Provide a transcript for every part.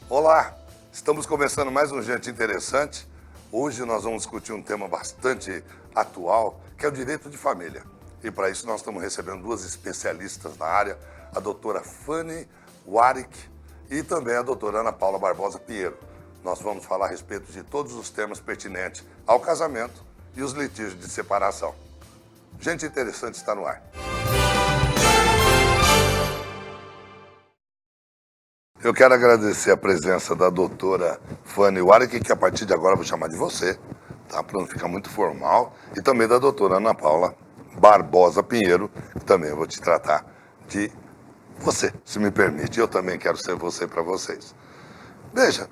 Olá, estamos começando mais um Gente Interessante. Hoje nós vamos discutir um tema bastante atual, que é o direito de família. E para isso nós estamos recebendo duas especialistas na área, a doutora Fanny Warwick e também a doutora Ana Paula Barbosa Pinheiro. Nós vamos falar a respeito de todos os temas pertinentes ao casamento e os litígios de separação. Gente Interessante está no ar. Eu quero agradecer a presença da doutora Fanny Warwick, que a partir de agora eu vou chamar de você, tá? Para não ficar muito formal, e também da doutora Ana Paula Barbosa Pinheiro, que também eu vou te tratar de você, se me permite. Eu também quero ser você para vocês. Veja,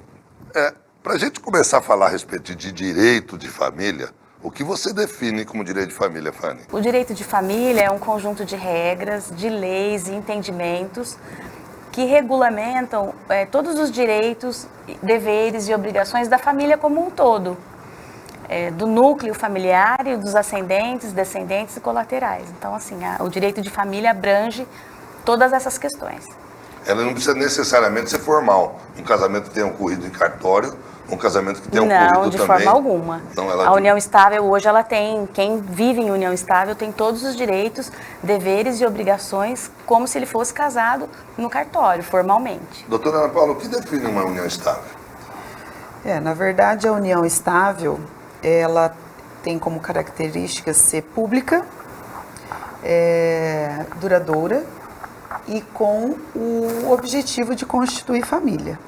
para a gente começar a falar a respeito de direito de família, o que você define como direito de família, Fanny? O direito de família é um conjunto de regras, de leis e entendimentos que regulamentam todos os direitos, deveres e obrigações da família como um todo, do núcleo familiar e dos ascendentes, descendentes e colaterais. Então, assim, o direito de família abrange todas essas questões. Ela não precisa necessariamente ser formal. Um casamento que tenha ocorrido em cartório, um casamento que tenha ocorrido também... Não, de forma alguma. Então, a união estável, hoje, ela tem... Quem vive em união estável tem todos os direitos, deveres e obrigações como se ele fosse casado no cartório, formalmente. Doutora Ana Paula, o que define uma união estável? Na verdade, a união estável, ela tem como característica ser pública, duradoura e com o objetivo de constituir família,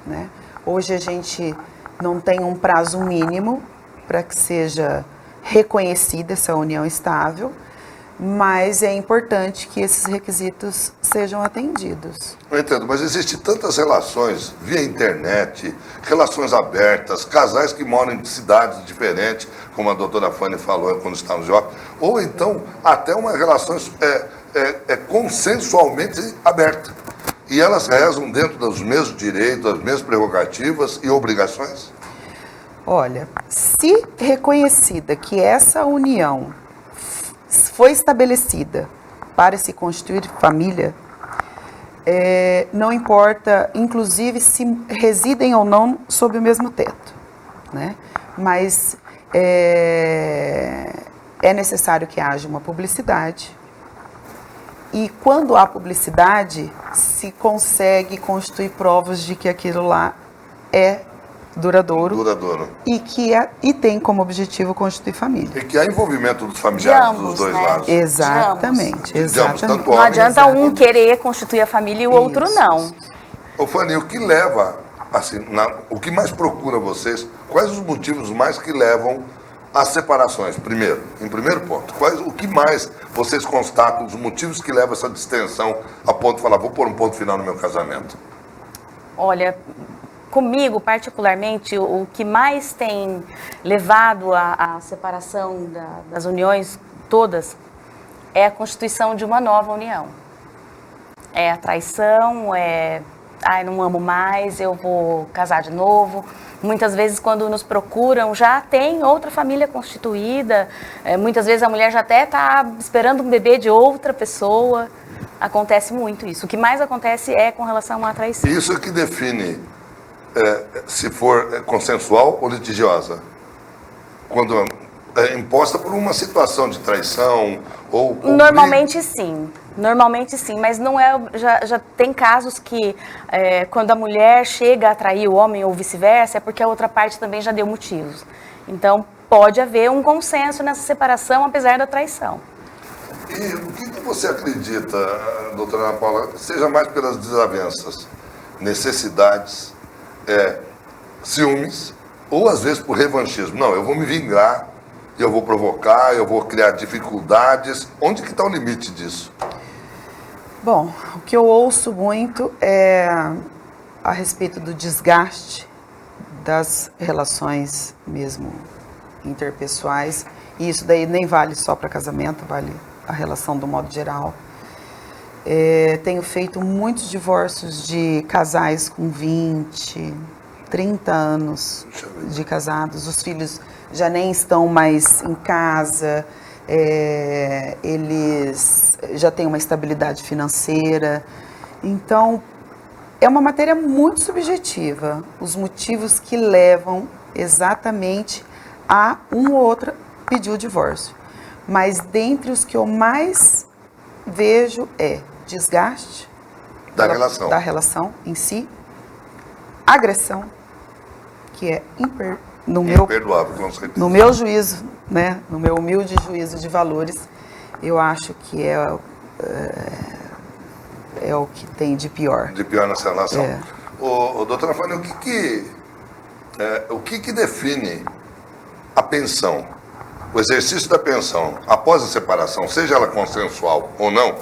né? Hoje a gente não tem um prazo mínimo para que seja reconhecida essa união estável, mas é importante que esses requisitos sejam atendidos. Eu entendo, mas existem tantas relações via internet, relações abertas, casais que moram em cidades diferentes, como a doutora Fanny falou quando está no Jovem, ou então até uma relação consensualmente aberta. E elas rezam dentro dos mesmos direitos, das mesmas prerrogativas e obrigações? Olha, se reconhecida que essa união foi estabelecida para se constituir família, não importa, inclusive, se residem ou não sob o mesmo teto, né? Mas é necessário que haja uma publicidade. E quando há publicidade, se consegue constituir provas de que aquilo lá é duradouro. E tem como objetivo constituir família. E que há envolvimento dos familiares ambos, dos dois né? lados. Exatamente. Tanto Não adianta um querer constituir a família e o outro não. Ô Fanny, o que leva, assim, o que mais procura vocês, quais os motivos mais que levam às separações? Em primeiro ponto, o que mais vocês constatam, os motivos que levam essa distensão a ponto de falar, vou pôr um ponto final no meu casamento? Olha, comigo, particularmente, o que mais tem levado à separação das uniões todas é a constituição de uma nova união. É a traição, não amo mais, eu vou casar de novo. Muitas vezes, quando nos procuram, já tem outra família constituída. Muitas vezes a mulher já até está esperando um bebê de outra pessoa. Acontece muito isso. O que mais acontece é com relação à traição. Isso é que define se for consensual ou litigiosa. Quando é imposta por uma situação de traição ou... Normalmente sim, mas não já tem casos que quando a mulher chega a trair o homem ou vice-versa, é porque a outra parte também já deu motivos. Então, pode haver um consenso nessa separação, apesar da traição. E o que você acredita, doutora Ana Paula, seja mais pelas desavenças, necessidades, ciúmes, ou às vezes por revanchismo? Não, eu vou me vingar, eu vou provocar, eu vou criar dificuldades. Onde que está o limite disso? Bom, o que eu ouço muito é a respeito do desgaste das relações mesmo interpessoais, e isso daí nem vale só para casamento, vale a relação do modo geral. Tenho feito muitos divórcios de casais com 20, 30 anos de casados, os filhos já nem estão mais em casa, eles já têm uma estabilidade financeira. Então, É uma matéria muito subjetiva, os motivos que levam exatamente a um ou outro pedir o divórcio. Mas dentre os que eu mais vejo é desgaste Da relação. da relação em si, agressão, que é Imperdoável, com certeza. no meu juízo, né, no meu humilde juízo de valores, eu acho que é o que tem de pior. De pior nessa relação. É. Doutora Fanny, o que define a pensão, o exercício da pensão após a separação, seja ela consensual ou não?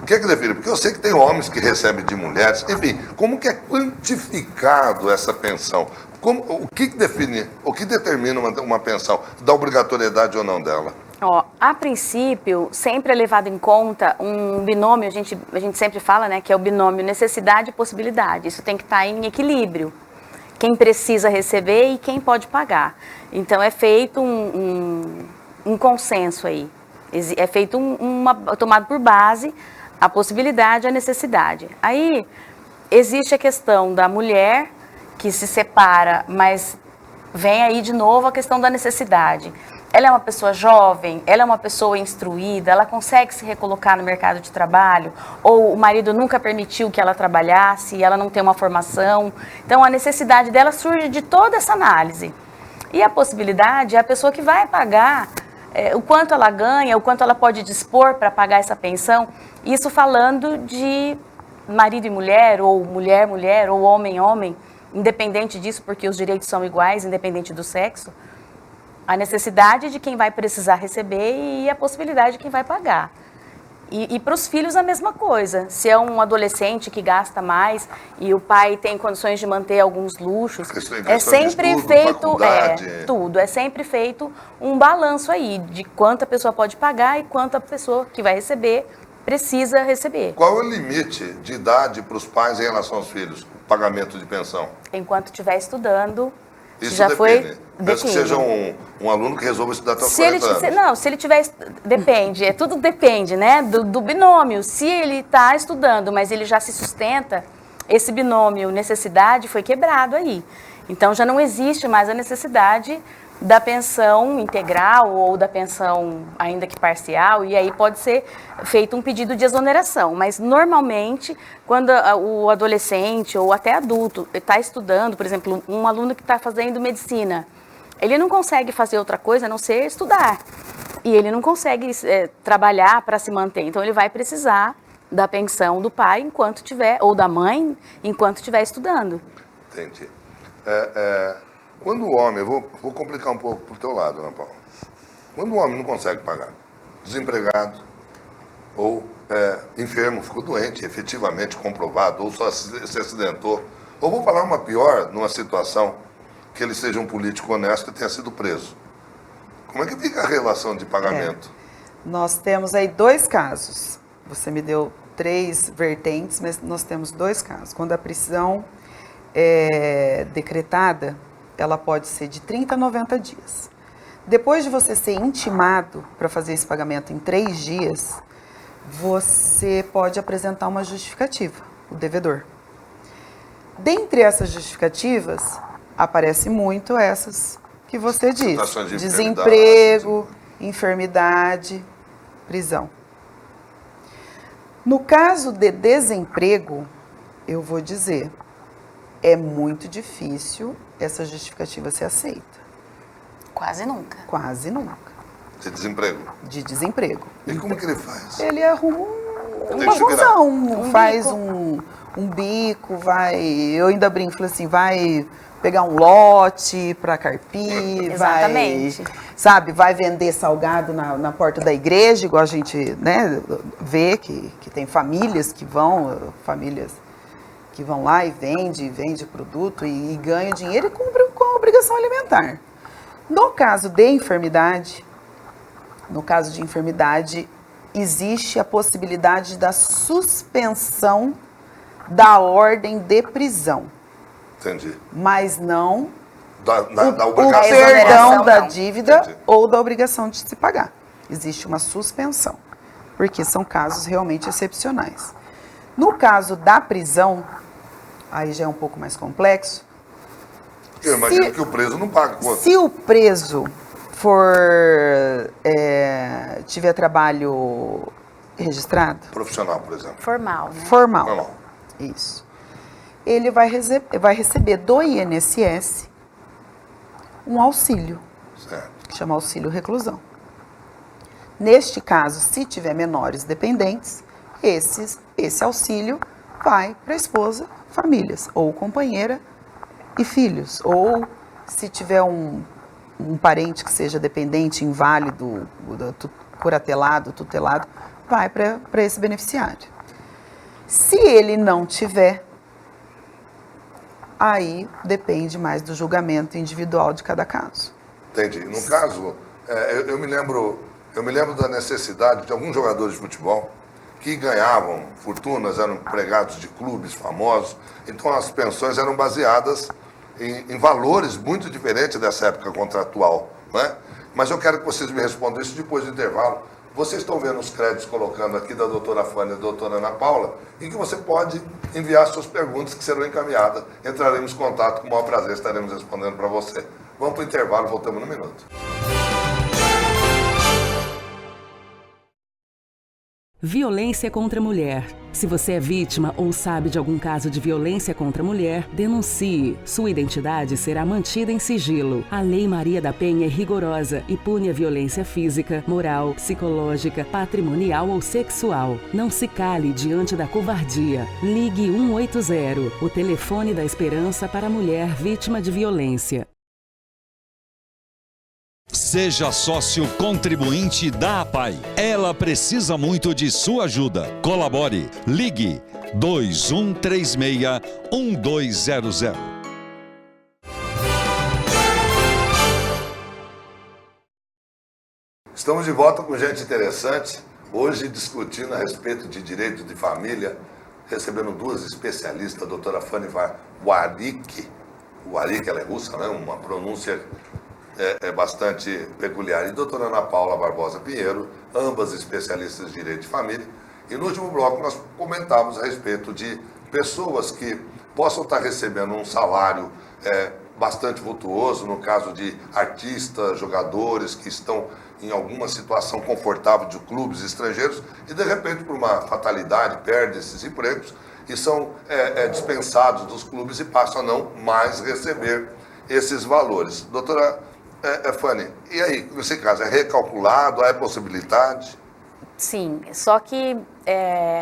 O que define? Porque eu sei que tem homens que recebem de mulheres, enfim, como que é quantificado essa pensão? O que define, o que determina uma pensão, da obrigatoriedade ou não dela? Ó, a princípio, sempre é levado em conta um binômio, a gente sempre fala, né, que é o binômio necessidade e possibilidade. Isso tem que estar em equilíbrio. Quem precisa receber e quem pode pagar. Então, é feito um consenso aí. É feito tomado por base a possibilidade e a necessidade. Aí, existe a questão da mulher que se separa, mas vem aí de novo a questão da necessidade. Ela é uma pessoa jovem, ela é uma pessoa instruída, ela consegue se recolocar no mercado de trabalho, ou o marido nunca permitiu que ela trabalhasse e ela não tem uma formação. Então, a necessidade dela surge de toda essa análise. E a possibilidade é a pessoa que vai pagar o quanto ela ganha, o quanto ela pode dispor para pagar essa pensão. Isso falando de marido e mulher, ou mulher, ou homem, independente disso, porque os direitos são iguais, independente do sexo. A necessidade de quem vai precisar receber e a possibilidade de quem vai pagar. E para os filhos a mesma coisa. Se é um adolescente que gasta mais e o pai tem condições de manter alguns luxos, é sempre estudo, feito tudo. É sempre feito um balanço aí de quanto a pessoa pode pagar e quanto a pessoa que vai receber precisa receber. Qual é o limite de idade para os pais em relação aos filhos? Pagamento de pensão? Enquanto estiver estudando. Isso já depende. Foi Mesmo que seja um aluno que resolva estudar até os se 40 ele, anos. Não, se ele tiver... Depende, tudo depende, né, do binômio. Se ele está estudando, mas ele já se sustenta, esse binômio necessidade foi quebrado aí. Então, já não existe mais a necessidade da pensão integral ou da pensão ainda que parcial, e aí pode ser feito um pedido de exoneração. Mas, normalmente, quando o adolescente ou até adulto está estudando, por exemplo, um aluno que está fazendo medicina, ele não consegue fazer outra coisa a não ser estudar. E ele não consegue trabalhar para se manter. Então, ele vai precisar da pensão do pai enquanto tiver, ou da mãe, enquanto estiver estudando. Entendi. Quando o homem, eu vou complicar um pouco para o teu lado, Ana Paula. Quando o homem não consegue pagar, desempregado, ou enfermo, ficou doente, efetivamente comprovado, ou só se acidentou, ou vou falar uma pior, numa situação que ele seja um político honesto e tenha sido preso. Como é que fica a relação de pagamento? Nós temos aí 2 casos. Você me deu 3 vertentes, mas nós temos 2 casos. Quando a prisão é decretada, ela pode ser de 30 a 90 dias. Depois de você ser intimado para fazer esse pagamento em 3 dias, você pode apresentar uma justificativa, o devedor. Dentre essas justificativas, aparecem muito essas que você disse. Situações de Desemprego, enfermidade, prisão. No caso de desemprego, eu vou dizer, é muito difícil essa justificativa ser aceita. Quase nunca. Quase nunca. De desemprego. De desemprego. E como que ele faz? Ele arruma Tem uma que se virar. função, faz bico. um bico, eu ainda brinco, falo assim, vai pegar um lote para carpir, Exatamente. vai vender salgado na porta da igreja, igual a gente, né, vê que tem famílias que vão lá e vende produto e ganha dinheiro e cumpre com a obrigação alimentar. No caso de enfermidade, existe a possibilidade da suspensão da ordem de prisão, Entendi. mas não Da o obrigação. perdão da não. dívida Entendi. ou da obrigação de se pagar. Existe uma suspensão, porque são casos realmente excepcionais. No caso da prisão, aí já é um pouco mais complexo. Eu imagino que o preso não paga conta. Se o preso tiver trabalho registrado? Profissional, por exemplo. Formal, né? Formal. Isso. Ele vai receber do INSS um auxílio, Certo. que chama auxílio reclusão. Neste caso, se tiver menores dependentes, esse auxílio vai para a esposa, famílias, ou companheira e filhos. Ou se tiver um parente que seja dependente, inválido, curatelado, tutelado, vai para esse beneficiário. Se ele não tiver, aí depende mais do julgamento individual de cada caso. Entendi. No caso, eu me lembro da necessidade de alguns jogadores de futebol que ganhavam fortunas, eram empregados de clubes famosos, então as pensões eram baseadas em valores muito diferentes dessa época contratual, né? Mas eu quero que vocês me respondam isso depois do intervalo. Vocês estão vendo os créditos colocando aqui da doutora Fânia e da doutora Ana Paula, em que você pode enviar suas perguntas que serão encaminhadas. Entraremos em contato, com o maior prazer estaremos respondendo para você. Vamos para o intervalo, voltamos no minuto. Violência contra a mulher. Se você é vítima ou sabe de algum caso de violência contra a mulher, denuncie. Sua identidade será mantida em sigilo. A Lei Maria da Penha é rigorosa e pune a violência física, moral, psicológica, patrimonial ou sexual. Não se cale diante da covardia. Ligue 180, o telefone da esperança para a mulher vítima de violência. Seja sócio contribuinte da APAI. Ela precisa muito de sua ajuda. Colabore. Ligue 2136-1200. Estamos de volta com gente interessante. Hoje discutindo a respeito de direito de família, recebendo duas especialistas, a doutora Fânia Warik. Warik, ela é russa, né? Uma pronúncia bastante peculiar. E a doutora Ana Paula Barbosa Pinheiro, ambas especialistas de direito de família. E no último bloco nós comentávamos a respeito de pessoas que possam estar recebendo um salário bastante vultuoso, no caso de artistas, jogadores que estão em alguma situação confortável de clubes estrangeiros e de repente por uma fatalidade perdem esses empregos e são dispensados dos clubes e passam a não mais receber esses valores. Doutora Fânia, e aí, nesse caso, é recalculado, há possibilidade? Sim, só que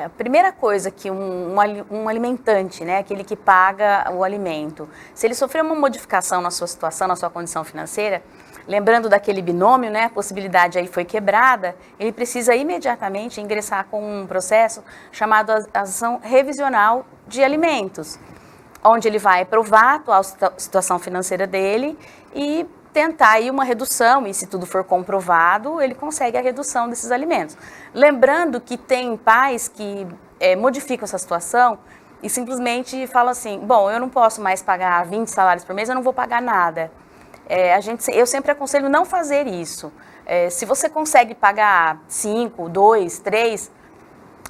a primeira coisa que um alimentante, né, aquele que paga o alimento, se ele sofrer uma modificação na sua situação, na sua condição financeira, lembrando daquele binômio, né, a possibilidade aí foi quebrada, ele precisa imediatamente ingressar com um processo chamado ação revisional de alimentos, onde ele vai provar a atual situação financeira dele e tentar aí uma redução, e se tudo for comprovado, ele consegue a redução desses alimentos. Lembrando que tem pais que modificam essa situação e simplesmente falam assim, bom, eu não posso mais pagar 20 salários por mês, eu não vou pagar nada. Eu sempre aconselho não fazer isso. Se você consegue pagar 5, 2, 3,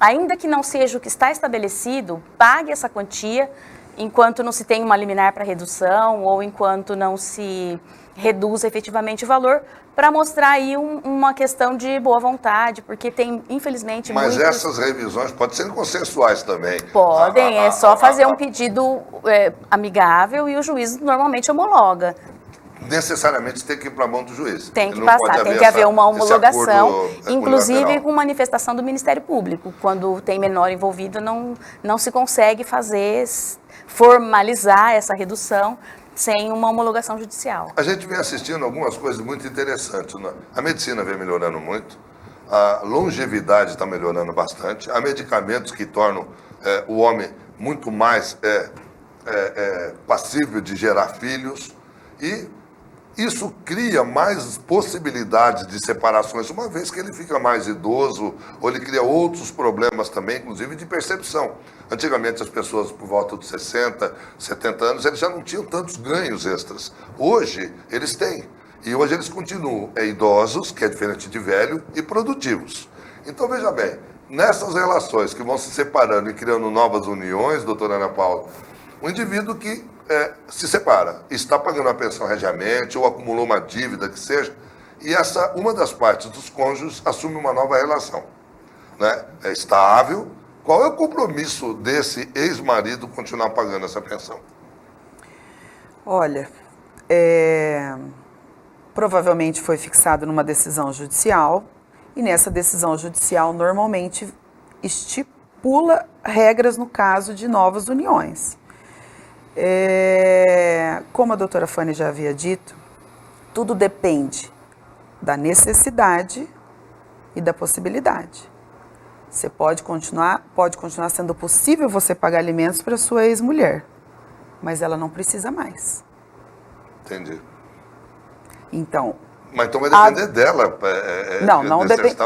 ainda que não seja o que está estabelecido, pague essa quantia enquanto não se tem uma liminar para redução ou enquanto não se reduz efetivamente o valor, para mostrar aí uma questão de boa vontade, porque tem, infelizmente, Mas essas revisões podem ser consensuais também. Podem, é só fazer um pedido amigável e o juiz normalmente homologa. Necessariamente tem que ir para a mão do juiz. Tem que passar, tem que haver uma homologação, inclusive com manifestação do Ministério Público. Quando tem menor envolvido, não se consegue formalizar essa redução sem uma homologação judicial. A gente vem assistindo algumas coisas muito interessantes, né? A medicina vem melhorando muito, a longevidade está melhorando bastante, há medicamentos que tornam o homem muito mais passível de gerar filhos e isso cria mais possibilidades de separações, uma vez que ele fica mais idoso, ou ele cria outros problemas também, inclusive de percepção. Antigamente as pessoas por volta dos 60, 70 anos, eles já não tinham tantos ganhos extras. Hoje eles têm. E hoje eles continuam idosos, que é diferente de velho, e produtivos. Então veja bem, nessas relações que vão se separando e criando novas uniões, doutora Ana Paula, Um indivíduo que se separa, está pagando a pensão regiamente ou acumulou uma dívida que seja, e uma das partes dos cônjuges assume uma nova relação, né? É estável. Qual é o compromisso desse ex-marido continuar pagando essa pensão? Olha, provavelmente foi fixado numa decisão judicial, e nessa decisão judicial normalmente estipula regras no caso de novas uniões. Como a doutora Fanny já havia dito, tudo depende da necessidade e da possibilidade. Você pode continuar sendo possível você pagar alimentos para sua ex-mulher, mas ela não precisa mais. Entendi. Então... Mas então vai depender dela não depende.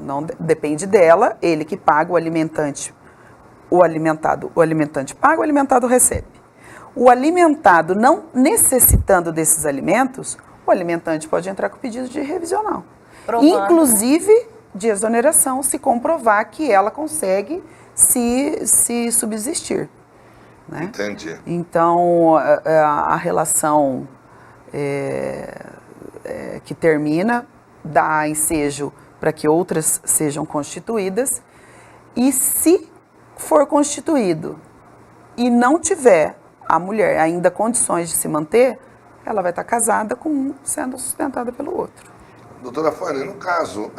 Não depende dela, ele que paga o alimentante. O alimentante paga, o alimentado recebe. O alimentado não necessitando desses alimentos, o alimentante pode entrar com pedido de revisional. Provando. Inclusive de exoneração, se comprovar que ela consegue se subsistir. Né? Entendi. Então, a relação que termina dá ensejo para que outras sejam constituídas, e se for constituído e não tiver a mulher ainda condições de se manter, ela vai estar casada com um sendo sustentada pelo outro. Doutora Fanny, no caso,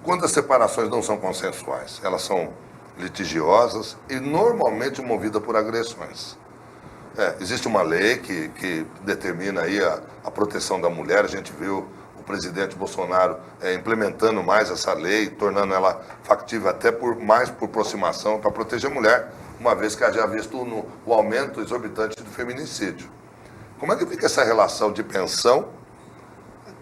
quando as separações não são consensuais, elas são litigiosas e normalmente movidas por agressões. Existe uma lei que determina aí a proteção da mulher. A gente viu o presidente Bolsonaro implementando mais essa lei, tornando ela factível até mais por aproximação para proteger a mulher, uma vez que já visto o aumento exorbitante do feminicídio. Como é que fica essa relação de pensão,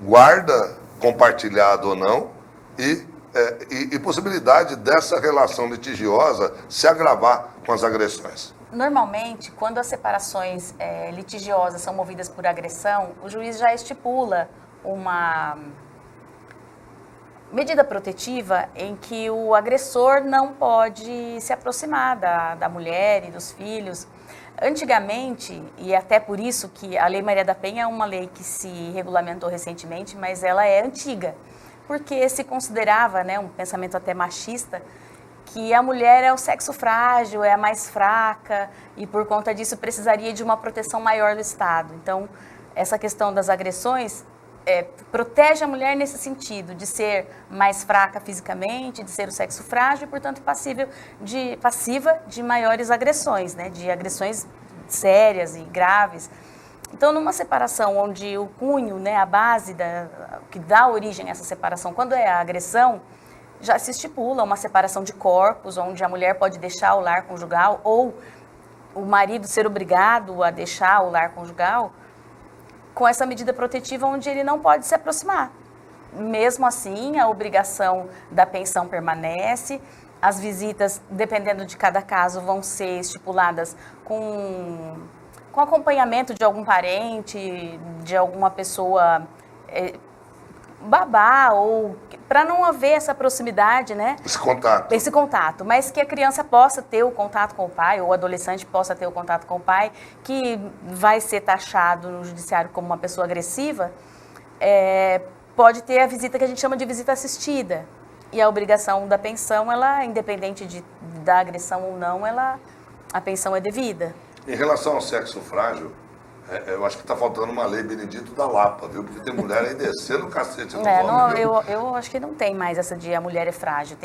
guarda compartilhada ou não, e possibilidade dessa relação litigiosa se agravar com as agressões? Normalmente, quando as separações litigiosas são movidas por agressão, o juiz já estipula uma medida protetiva em que o agressor não pode se aproximar da mulher e dos filhos. Antigamente, e até por isso que a Lei Maria da Penha é uma lei que se regulamentou recentemente, mas ela é antiga, porque se considerava, né, um pensamento até machista, que a mulher é o sexo frágil, é a mais fraca, e por conta disso precisaria de uma proteção maior do Estado. Então, essa questão das agressões protege a mulher nesse sentido, de ser mais fraca fisicamente, de ser o sexo frágil e, portanto, passiva de maiores agressões, né, de agressões sérias e graves. Então, numa separação onde o cunho, né, a base que dá origem a essa separação, quando é a agressão, já se estipula uma separação de corpos, onde a mulher pode deixar o lar conjugal ou o marido ser obrigado a deixar o lar conjugal, com essa medida protetiva onde ele não pode se aproximar. Mesmo assim, a obrigação da pensão permanece, as visitas, dependendo de cada caso, vão ser estipuladas com acompanhamento de algum parente, de alguma pessoa babá, ou para não haver essa proximidade, né? Esse contato, mas que a criança possa ter o contato com o pai, ou o adolescente possa ter o contato com o pai, que vai ser taxado no judiciário como uma pessoa agressiva, pode ter a visita que a gente chama de visita assistida. E a obrigação da pensão, ela, independente da agressão ou não, a pensão é devida. Em relação ao sexo frágil, eu acho que está faltando uma lei Benedito da Lapa, viu? Porque tem mulher aí descendo o cacete no homem, eu acho que não tem mais essa de a mulher é frágil.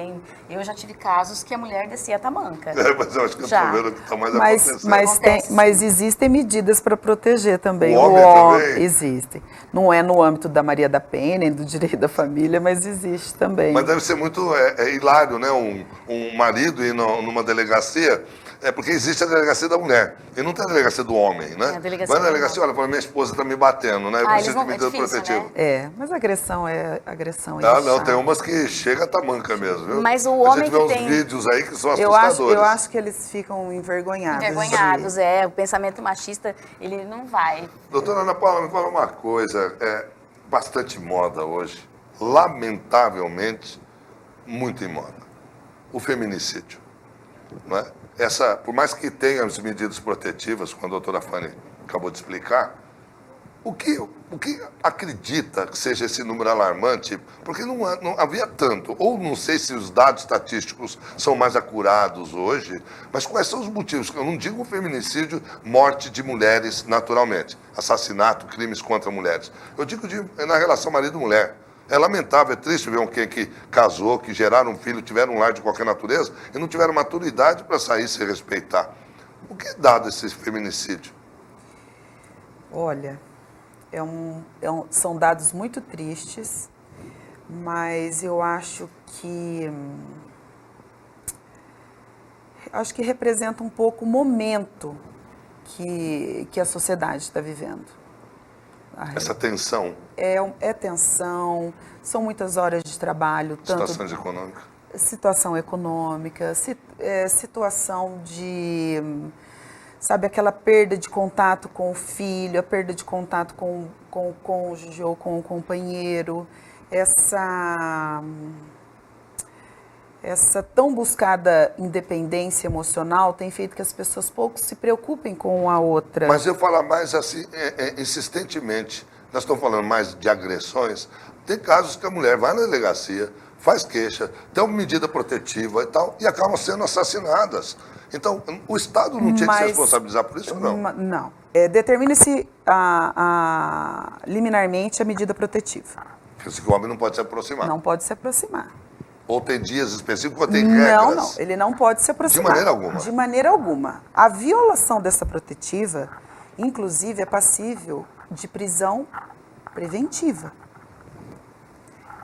Eu já tive casos que a mulher descia a tamanca. Mas eu acho que eu estou vendo que está mais acontecendo. Mas existem medidas para proteger também. O homem também? Existem. Não é no âmbito da Maria da Penha, nem do direito da família, mas existe também. Mas deve ser muito hilário, né? Um marido ir numa delegacia... porque existe a delegacia da mulher. E não tem a delegacia do homem, né? Vai na delegacia, olha, minha esposa está me batendo, né? Eu preciso de medida protetiva. Né? Mas agressão é agressão. Não, tem umas que chega a tamanca mesmo, viu? Mas o homem a gente vê uns vídeos aí que são assustadores. Eu acho que eles ficam envergonhados. O pensamento machista, ele não vai. Doutora Ana Paula, me fala uma coisa. Bastante moda hoje. Lamentavelmente, muito em moda. O feminicídio, não é? por mais que tenha as medidas protetivas, como a doutora Fanny acabou de explicar, o que acredita que seja esse número alarmante? Porque não havia tanto, ou não sei se os dados estatísticos são mais acurados hoje, mas quais são os motivos? Eu não digo feminicídio, morte de mulheres naturalmente, assassinato, crimes contra mulheres. Eu digo na relação marido-mulher. É lamentável, é triste ver alguém que casou, que geraram um filho, tiveram um lar de qualquer natureza e não tiveram maturidade para sair e se respeitar. O que é dado esse feminicídio? Olha, são dados muito tristes, mas eu acho que representa um pouco o momento que a sociedade está vivendo. Essa tensão. É tensão, são muitas horas de trabalho. Situações econômicas. Situação econômica, situação de, sabe, aquela perda de contato com o filho, a perda de contato com o cônjuge ou com o companheiro, essa tão buscada independência emocional tem feito que as pessoas pouco se preocupem com a outra. Mas eu falo mais assim, insistentemente, nós estamos falando mais de agressões, tem casos que a mulher vai na delegacia, faz queixa, tem uma medida protetiva e tal, e acabam sendo assassinadas. Então, o Estado não tinha que se responsabilizar por isso, não? Não. Determine-se liminarmente a medida protetiva. Porque o homem não pode se aproximar. Não pode se aproximar. Ou tem dias específicos ou tem regras? Não, ele não pode se aproximar. De maneira alguma? De maneira alguma. A violação dessa protetiva, inclusive, é passível de prisão preventiva.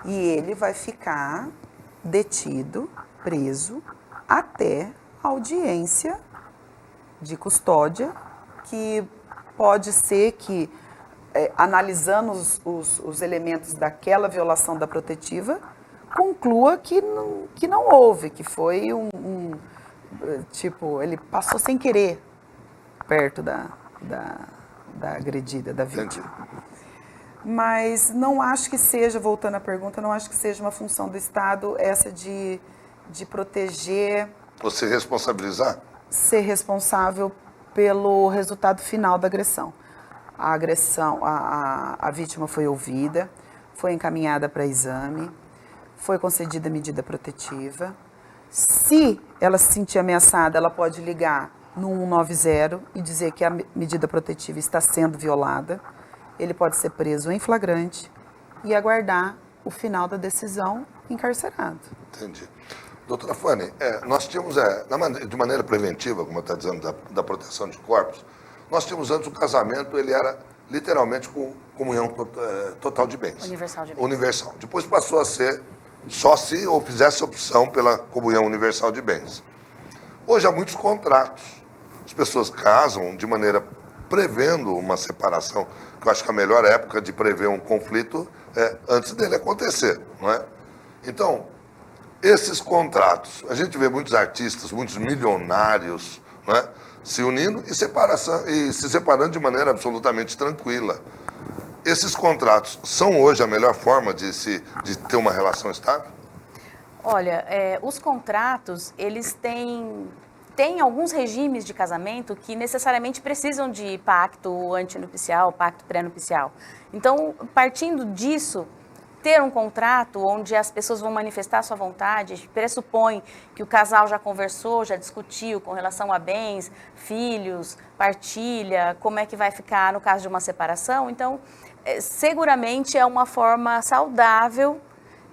E ele vai ficar detido, preso, até a audiência de custódia, que pode ser que, analisando os elementos daquela violação da protetiva, conclua que não houve, que foi tipo, ele passou sem querer perto da agredida, da vítima. Entendi. Mas não acho que seja, voltando à pergunta, não acho que seja uma função do Estado essa de proteger... Você responsabilizar? Ser responsável pelo resultado final da agressão. A agressão, a vítima foi ouvida, foi encaminhada para exame, foi concedida medida protetiva. Se ela se sentir ameaçada, ela pode ligar no 190 e dizer que a medida protetiva está sendo violada. Ele pode ser preso em flagrante e aguardar o final da decisão encarcerado. Entendi. Doutora Fanny, nós tínhamos, de maneira preventiva, como está dizendo, da proteção de corpos, nós tínhamos antes o casamento, ele era literalmente com comunhão total de bens. Universal de bens. Universal. Depois passou a ser só se ou fizesse opção pela comunhão universal de bens. Hoje há muitos contratos. As pessoas casam de maneira prevendo uma separação, que eu acho que a melhor época de prever um conflito é antes dele acontecer, não é? Então, esses contratos, a gente vê muitos artistas, muitos milionários, não é? Se unindo e se separando de maneira absolutamente tranquila. Esses contratos são hoje a melhor forma de ter uma relação estável? Olha, os contratos, eles têm alguns regimes de casamento que necessariamente precisam de pacto antinupcial, pacto pré-nupcial. Então, partindo disso, ter um contrato onde as pessoas vão manifestar sua vontade, pressupõe que o casal já conversou, já discutiu com relação a bens, filhos, partilha, como é que vai ficar no caso de uma separação. Então, seguramente é uma forma saudável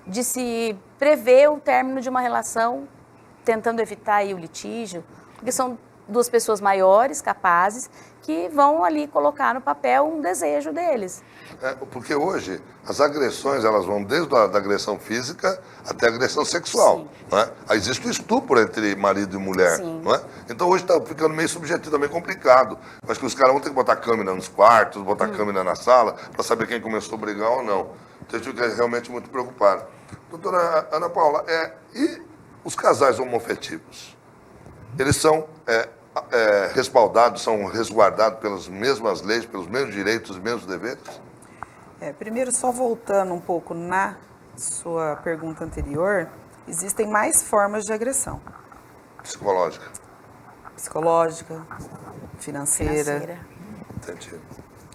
de se prever o término de uma relação, tentando evitar aí o litígio, porque são duas pessoas maiores, capazes, que vão ali colocar no papel um desejo deles. Porque hoje as agressões, elas vão desde a da agressão física até a agressão sexual. Não é? Aí existe o estupro entre marido e mulher. Não é? Então hoje está ficando meio subjetivo, também complicado. Acho que os caras vão ter que botar câmera nos quartos, botar câmera na sala, para saber quem começou a brigar ou não. Então a gente fica realmente muito preocupado. Doutora Ana Paula, e os casais homoafetivos? Eles são respaldados, são resguardados pelas mesmas leis, pelos mesmos direitos, os mesmos deveres? Primeiro, só voltando um pouco na sua pergunta anterior, existem mais formas de agressão. Psicológica. psicológica, financeira. Entendi.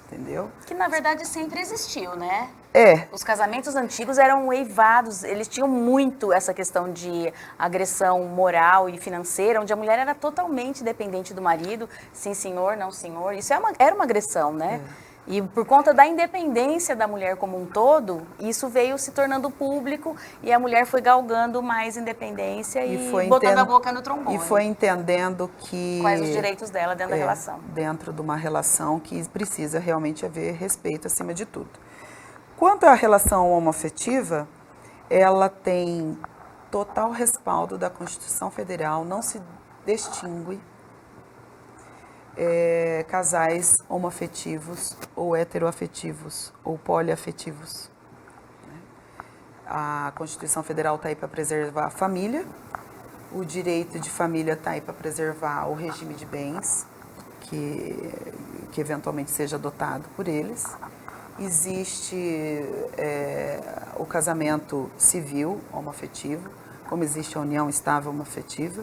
Entendeu? Que na verdade sempre existiu, né? É, Os casamentos antigos eram eivados, eles tinham muito essa questão de agressão moral e financeira, onde a mulher era totalmente dependente do marido, sim senhor, não senhor, isso era uma agressão, né? E por conta da independência da mulher como um todo, isso veio se tornando público e a mulher foi galgando mais independência e botando a boca no trombone. E foi entendendo que... Quais os direitos dela dentro da relação. Dentro de uma relação que precisa realmente haver respeito acima de tudo. Quanto à relação homoafetiva, ela tem total respaldo da Constituição Federal, não se distingue casais homoafetivos ou heteroafetivos ou poliafetivos. A Constituição Federal está aí para preservar a família, o direito de família está aí para preservar o regime de bens que eventualmente seja adotado por eles. Existe o casamento civil homoafetivo, como existe a união estável homoafetiva.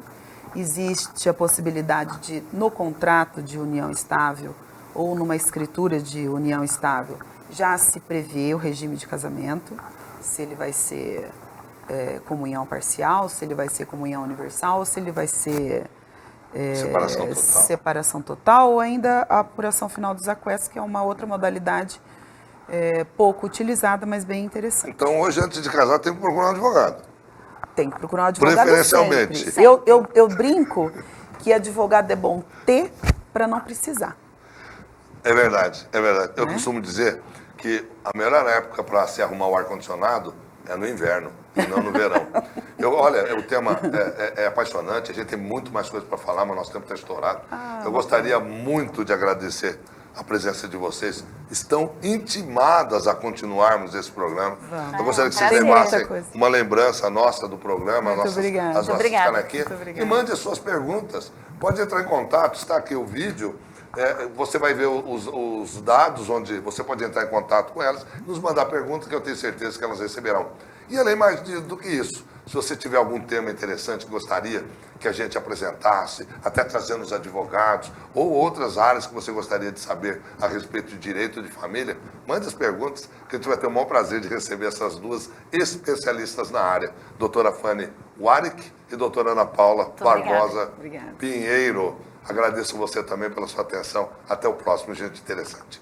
Existe a possibilidade de, no contrato de união estável ou numa escritura de união estável, já se prevê o regime de casamento, se ele vai ser comunhão parcial, se ele vai ser comunhão universal, se ele vai ser separação total ou ainda a apuração final dos aquestos, que é uma outra modalidade pouco utilizada, mas bem interessante. Então, hoje, antes de casar, tem que procurar um advogado. Tem que procurar um advogado Preferencialmente. sempre. Eu brinco que advogado é bom ter para não precisar. É verdade, é verdade. Eu costumo dizer que a melhor época para se arrumar o ar-condicionado é no inverno e não no verão. Olha, o tema é apaixonante, a gente tem muito mais coisas para falar, mas nosso tempo está estourado. Eu gostaria muito de agradecer a presença de vocês. Estão intimadas a continuarmos esse programa. Eu gostaria que vocês levassem uma lembrança nossa do programa, as nossas canequinhas. E mande as suas perguntas. Pode entrar em contato, está aqui o vídeo. Você vai ver os dados onde você pode entrar em contato com elas, nos mandar perguntas que eu tenho certeza que elas receberão. E além mais do que isso, se você tiver algum tema interessante que gostaria que a gente apresentasse, até trazendo os advogados ou outras áreas que você gostaria de saber a respeito de direito de família, mande as perguntas que a gente vai ter o maior prazer de receber essas duas especialistas na área, doutora Fanny Warwick e doutora Ana Paula Barbosa Pinheiro. Agradeço você também pela sua atenção. Até o próximo, gente interessante.